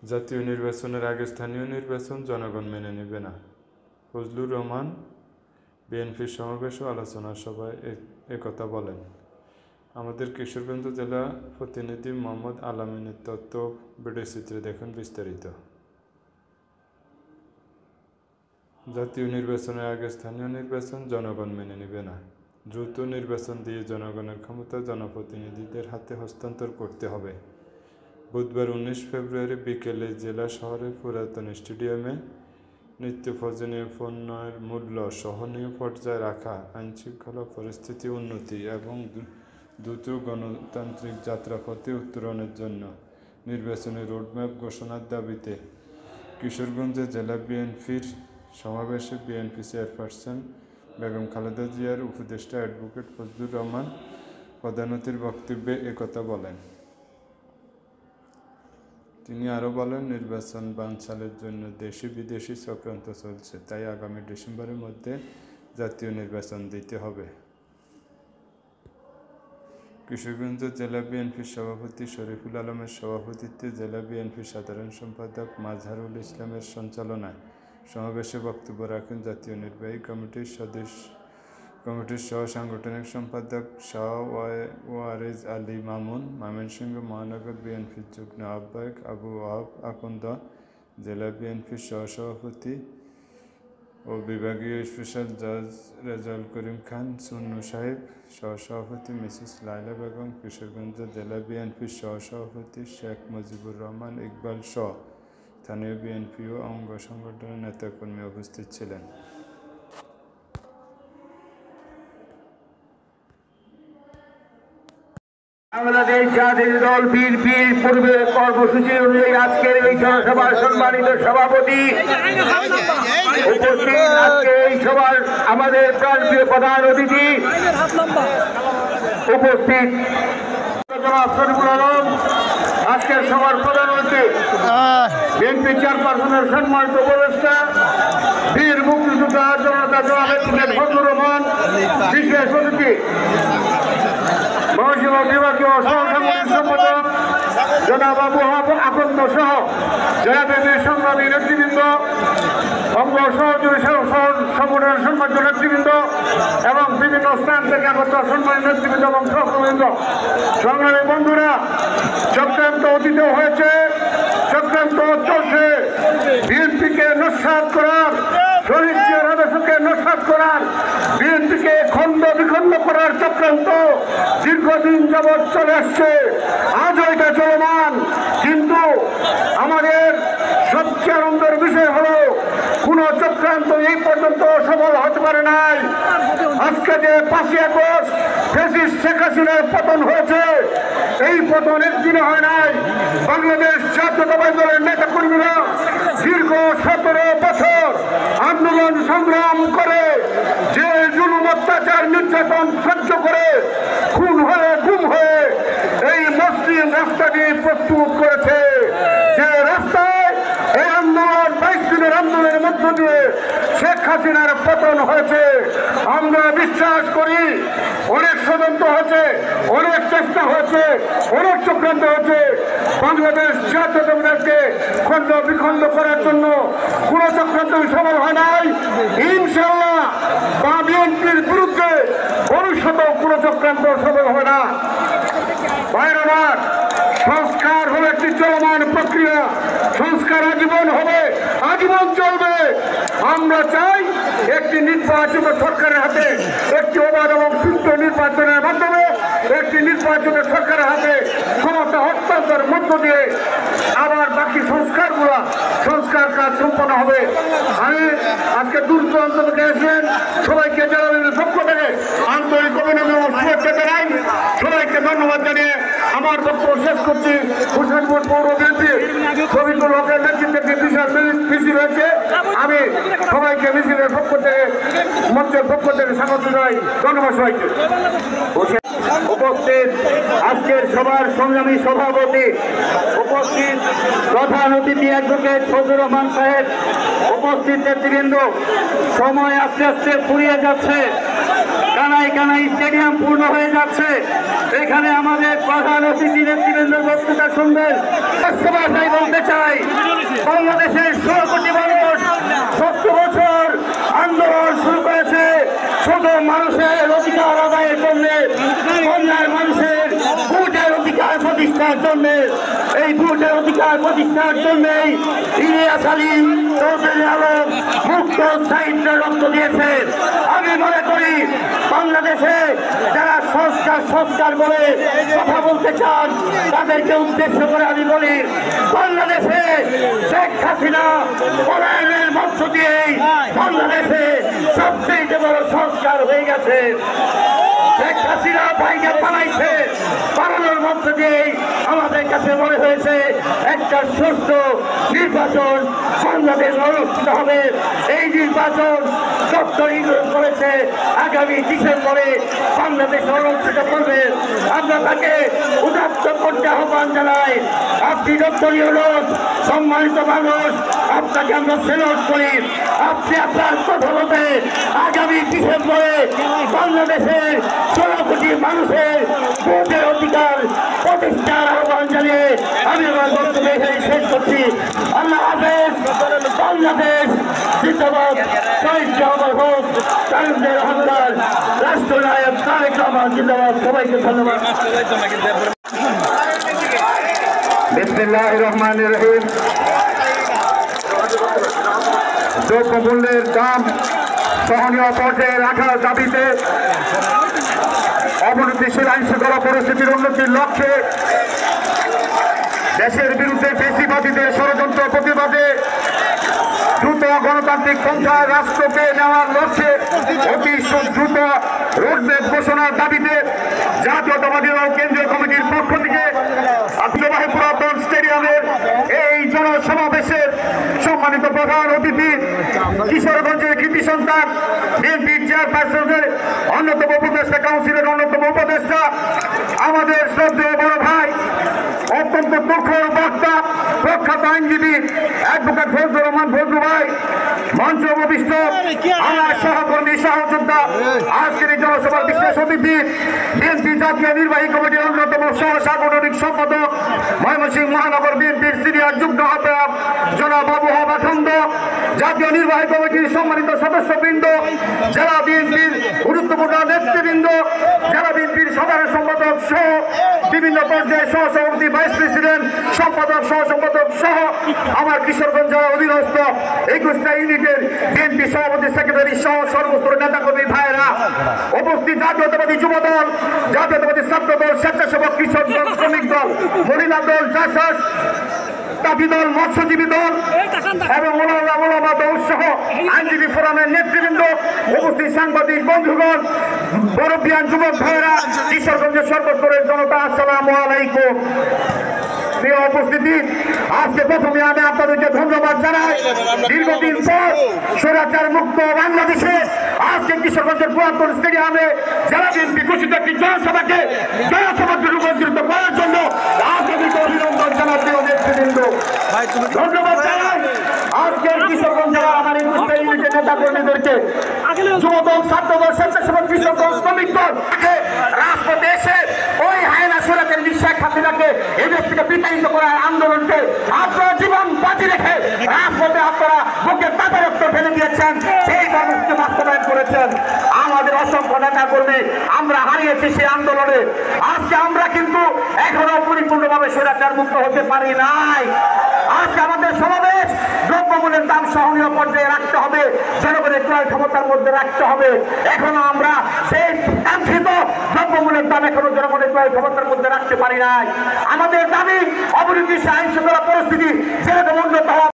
জাতীয় নির্বাচনের আগে স্থানীয় নির্বাচন জনগণ মেনে নেবে না। ফজলুর রহমান বিএনপির সমাবেশ ও আলোচনা সভায় একথা বলেন। আমাদের কিশোরগঞ্জ জেলা প্রতিনিধি মোহাম্মদ আলামিনের তথ্য ভিডিওচিত্রে দেখুন বিস্তারিত। জাতীয় নির্বাচনের আগে স্থানীয় নির্বাচন জনগণ মেনে নেবে না। দ্রুত নির্বাচন দিয়ে জনগণের ক্ষমতা জনপ্রতিনিধিদের হাতে হস্তান্তর করতে হবে। বুধবার 19 ফেব্রুয়ারি বিকেলে জেলা শহরের পুরাতন স্টেডিয়ামে নিত্য প্রয়োজনীয় পণ্যের মূল্য সহনীয় পর্যায়ে রাখা, আইনশৃঙ্খলা পরিস্থিতি উন্নতি এবং দ্রুত গণতান্ত্রিক যাত্রাপথে উত্তরণের জন্য নির্বাচনী রোডম্যাপ ঘোষণার দাবিতে কিশোরগঞ্জে জেলা বিএনপির সমাবেশে বিএনপি চেয়ারপারসন বেগম খালেদা জিয়ার উপদেষ্টা অ্যাডভোকেট ফজলুর রহমান প্রধান অতিথির বক্তব্যে একথা বলেন। তিনি আরও বলেন, নির্বাচন বানচালের জন্য দেশি বিদেশি চক্রান্ত চলছে, তাই আগামী ডিসেম্বরের মধ্যে জাতীয় নির্বাচন দিতে হবে। কিশোরগঞ্জ জেলা বিএনপির সভাপতি শরীফুল আলমের সভাপতিত্বে জেলা বিএনপির সাধারণ সম্পাদক মাজহারুল ইসলামের সঞ্চালনায় সমাবেশে বক্তব্য রাখেন জাতীয় নির্বাহী কমিটির সহ সাংগঠনিক সম্পাদক শাহ ওয়ারেজ আলী মামুন, ময়মনসিংহ মহানগর বিএনপির যুগ্ম আহ্বায়ক আবু ওয়াহাব আকন্দ, জেলা বিএনপির সহসভাপতি ও বিভাগীয় স্পেশাল জাজ রেজাউল করিম খান সুন্নু সাহেব, সহসভাপতি মিসেস লাইলা বেগম, কিশোরগঞ্জ জেলা বিএনপির সহসভাপতি শেখ মুজিবুর রহমান ইকবাল সহ স্থানীয় বিএনপি ও অঙ্গ সংগঠনের নেতাকর্মী উপস্থিত ছিলেন। বাংলাদেশ জাতীয় দল বিএনপির পূর্বে কর্মসূচি অনুযায়ী আজকের এই জনসভার সম্মানিত সভাপতি উপস্থিত, আজকে এই সভার আমাদের প্রাণপ্রিয় প্রধান অতিথি উপস্থিত জনাব শরীফুল আলম, আজকের সভার প্রধান অতিথি বিএনপি চেয়ারপারসনের সম্মানিত উপদেষ্টা বীর মুক্তিযোদ্ধা জনতা জনাব ফজলুর রহমান, বিশেষ অতিথি মহসিমা বিভাগীয় সহসাংগঠনিক সম্পাদক জনাব আবু ওয়াহাব আকন্দ সহ জেলা বিএনপির সংগ্রামী নেতৃবৃন্দ, অঙ্গ সহযোগী সংগঠনের সম্মানিত নেতৃবৃন্দ এবং বিভিন্ন স্থান থেকে আগত সম্মানিত নেতৃবৃন্দ এবং সহকর্মীবৃন্দ, সংগ্রামী বন্ধুরা, চক্রান্ত অতীত হয়েছে, চক্রান্ত চলছে বিএনপিকে নস্যাৎ করার, শহীদ জিয়ার আদর্শকে নস্যাৎ করার, বিএনপিকে খণ্ড বিখণ্ড করার চক্রান্ত দীর্ঘদিন যাবৎ চলে আসছে, আজও এটা চলমান। কিন্তু আমাদের সবচেয়ে আনন্দের বিষয় হলো কোন চক্রান্ত এই পর্যন্ত সফল হতে পারে নাই। আজকে যে 5ই আগস্ট ফ্যাসিস্ট শেখ হাসিনার পতন হয়েছে, এই পতন একদিনে হয় নাই। বাংলাদেশ জাতীয়তাবাদী দলের নেতা কর্মীরা দীর্ঘ 17 বছর আন্দোলন সংগ্রাম করে, যে জুলুম অত্যাচার নির্যাতন সহ্য করে, খুন হয়ে গুম হয়ে এই মসৃণ রাস্তাটি প্রস্তুত করেছে, যে রাস্তায় এই আন্দোলন 22 দিনের আন্দোলনের মধ্য দিয়ে শেখ হাসিনার পতন হয়েছে। আমরা বিশ্বাস করি অনেক ষড়যন্ত্র হয়েছে, অনেক চেষ্টা হয়েছে, অনেক চক্রান্ত হয়েছে বাংলাদেশ জাতীয়তাবাদকে খণ্ড বিখণ্ড করার জন্য। কোন চক্রান্ত সফল হয় নাই। ইনশাআল্লাহ বা বিএনপির বিরুদ্ধে ভবিষ্যতে কোন চক্রান্ত সফল হয় না। ভাইরা আমার, সংস্কার হলো একটি চলমান প্রক্রিয়া, সংস্কার আজীবন হবে, আজীবন চলবে। আমরা চাই একটি নির্বাচিত সরকারের হাতে, একটি অবাধ এবং সুস্থ নির্বাচনের মাধ্যমে একটি নির্বাচিত সরকারের হাতে ক্ষমতা হস্তান্তরের মধ্য দিয়ে আবার বাকি সংস্কার কাজ সম্পন্ন হবে। আমি আজকে দূর দূরান্ত থেকে এসেছেন, সবাইকে জেলার পক্ষ থেকে আন্তরিক অভিনন্দন ও শুভেচ্ছা জানাই। সবাইকে ধন্যবাদ জানিয়ে আমার বক্তব্য শেষ করছি। হোসেনপুর পৌর বিএনপি শফিকুল হকের নেতৃত্বে বিশাল মিছিল হয়েছে। আমি সবাইকে মিছিলের পক্ষ থেকে, মঞ্চের পক্ষ থেকে স্বাগত জানাই। ধন্যবাদ সবাইকে। উপস্থিত আজকের সভার সংগ্রামী সভাপতি, উপস্থিত প্রধান অতিথি অ্যাডভোকেট ফজলুর রহমান সাহেব, উপস্থিত নেতৃবৃন্দ, সময় আস্তে আস্তে ফুরিয়ে যাচ্ছে। টানা কানাই স্টেডিয়াম পূর্ণ হয়ে যাচ্ছে। এখানে আমাদের প্রধান অতিথি নেতৃবৃন্দের বক্তৃতা শুনবেন। বাস্তবতায় বলতে চাই, বাংলাদেশের 16 কোটি মানুষ 70 বছর আন্দোলন শুরু করেছে শুধু মানুষের অধিকার আদায়ের জন্য, বাংলার মানুষের ভোটের অধিকার প্রতিষ্ঠার জন্য। এই ভোটের অধিকার প্রতিষ্ঠার জন্যই ইলিয়াস আলী, চৌধুরী আলম মুক্ত সাহিত্যে রক্ত দিয়েছে। আমি মনে করি বাংলাদেশে যারা সংস্কার বলে কথা বলতে চান তাদেরকে উদ্দেশ্য করে আমি বলি, বাংলাদেশে শেখ হাসিনা পলায়নের মধ্য দিয়েই বাংলাদেশে সবচেয়ে বড় সংস্কার হয়ে গেছে। শেখ হাসিনা ভাইকে পালাইছে, পালানোর মধ্য দিয়েই আমাদের কাছে মনে হয়েছে একটা সুস্থ নির্বাচন বাংলাদেশ অনুষ্ঠিত হবে। এই নির্বাচন ডক্টর ইউনূস করেছে আগামী ডিসেম্বরে বাংলাদেশ অনুষ্ঠিত করবে। আমরা তাকে উদাত্ত করতে আহ্বান জানাই। আপনি ডক্টর ইউনূস সম্মানিত মানুষ, আপনাকে আমরা সেলুট করি। আপনি আপনার কথা মতে আগামী ডিসেম্বরে বাংলাদেশের 16 কোটি মানুষের ভোটের অধিকার প্রতিষ্ঠার আহ্বান জানিয়ে আমি আমার বক্তব্য এখানে শেষ করছি। আল্লাহ হাফেজ। বাংলাদেশ জিন্দাবাদ। শহীদ জাহাঙ্গীর হোক, তারুণ্যের অহংকার, রাষ্ট্রনায়ক তারেক রহমান জিন্দাবাদ। সবাইকে ধন্যবাদ। বিসমিল্লাহির রহমানির রহিম। দ্রব্যমূল্যের দাম সহনীয় পর্যায়ে রাখার দাবিতে অবনতিশীল আইন শৃঙ্খলা পরিস্থিতির উন্নতির লক্ষ্যে দেশের বিরুদ্ধে ফ্যাসিবাদীদের ষড়যন্ত্র প্রতিবাদে দ্রুত গণতান্ত্রিক পন্থায় রাষ্ট্রকে নেওয়ার লক্ষ্যে অতি দ্রুত রোডম্যাপ ঘোষণার দাবিতে জাতীয়তাবাদী দল কেন্দ্রীয় কমিটির পক্ষ থেকে আব্দুল্লাহ পুরাতন স্টেডিয়ামের এই জনসমাবেশের সম্মানিত প্রধান অতিথি, কিশোরগঞ্জের কৃতি সন্তান, বিএনপির চেয়ারপারসনের অন্যতম উপদেষ্টা, কাউন্সিলের অন্যতম উপদেষ্টা, আমাদের শ্রদ্ধেয় বড় ভাই, অত্যন্ত প্রখর বক্তা, প্রখ্যাত আইনজীবী অ্যাডভোকেট ফজলুর রহমান ফজলু ভাই, মঞ্চ উপবিষ্ট আমার সহকর্মী সহযোদ্ধা, আজকের এই জনসভার বিশেষ অতিথি, বিএনপি জাতীয় নির্বাহী কমিটির অন্যতম সহ সাংগঠনিক সম্পাদক, ময়মনসিংহ মহানগর বিএনপির সিনিয়র যুগ্ম আহ্বায়ক জনাব আবু হাবা খন্দ, জাতীয় নির্বাহী কমিটির সম্মানিত সদস্যবৃন্দ, জেলা বিএনপির গুরুত্বপূর্ণ নেতৃবৃন্দ, জেলা বিএনপির সাধারণ সম্পাদক সহ বিভিন্ন পর্যায়ে সহসভাপতি, ভাইস প্রেসিডেন্ট, সম্পাদক, সহ সম্পাদক সহ আমার কিশোরগঞ্জ জেলা অধীনস্থ 21টা ইউনিটের বিএনপি সভাপতি, সেক্রেটারি সহ সর্বস্তর নেতাকর্মী ভাইয়েরা, উপস্থিত জাতীয়তাবাদী যুব দল, জাতীয়তাবাদী ছাত্র দল, স্বেচ্ছাসেবক কৃষক দল, শ্রমিক দল, মহিলা দল, জাসাস, তাঁতি দল, মৎস্যজীবী দল এবং ওলামা দল সহ আইনজীবী ফোরামের নেতৃবৃন্দ, উপস্থিত সাংবাদিক বন্ধুগণ, মুরব্বিয়ান যুবক ভাইয়েরা, কিশোরগঞ্জের সর্বস্তরের জনতা, আসসালামু আলাইকুম। প্রিয় উপস্থিতি, আজকে প্রথমে আমি আপনাদেরকে ধন্যবাদ জানাই। দীর্ঘদিন পর স্বৈরাচার মুক্ত বাংলাদেশে আজকে কিশোরগঞ্জের পুরাতন স্টেডিয়ামে জেলা বিএনপি ঘোষিত একটি জনসভাকে রূপান্তরিত করার জন্য আপনাদেরকে অভিনন্দন জানাতে নেতৃবৃন্দ ধন্যবাদ জানাই। আজকে কিশোরগঞ্জ জেলা আমার 21টা ইউনিটের নেতা কর্মীদেরকে, যুবদল, ছাত্রদল, স্বেচ্ছাসেবক কৃষক দল, শ্রমিক দল রাজপথে এসে ওই হায়না স্বৈরাচারী শেখ হাসিনাকে এই দেশ থেকে বিতাড়িত করার আন্দোলনকে আপনারা জীবন বাজি রেখে রাজপথে আপনারা বুকে তাজা রক্ত ফেলে দিয়েছেন, সেই কর্মসূচি বাস্তবায়ন করেছেন। আমাদের অসংখ্য নেতা কর্মী আমরা হারিয়েছি সেই আন্দোলনে। আজকে আমরা কিন্তু এখনো পরিপূর্ণভাবে স্বৈরাচার মুক্ত হতে পারি নাই। আজকে আমাদের সমাবেশ দ্রব্যমূল্যের দাম সহনীয় পর্যায়ে রাখতে হবে, জনগণের ক্রয় ক্ষমতার মধ্যে রাখতে হবে। এখনো আমরা সেই কাঙ্ক্ষিত দ্রব্যমূল্যের দাম এখনো জনগণের ক্রয় ক্ষমতার মধ্যে রাখতে পারি নাই। আমাদের দাবি অবনতি আইন শৃঙ্খলা পরিস্থিতি যেরকম উন্নত হওয়া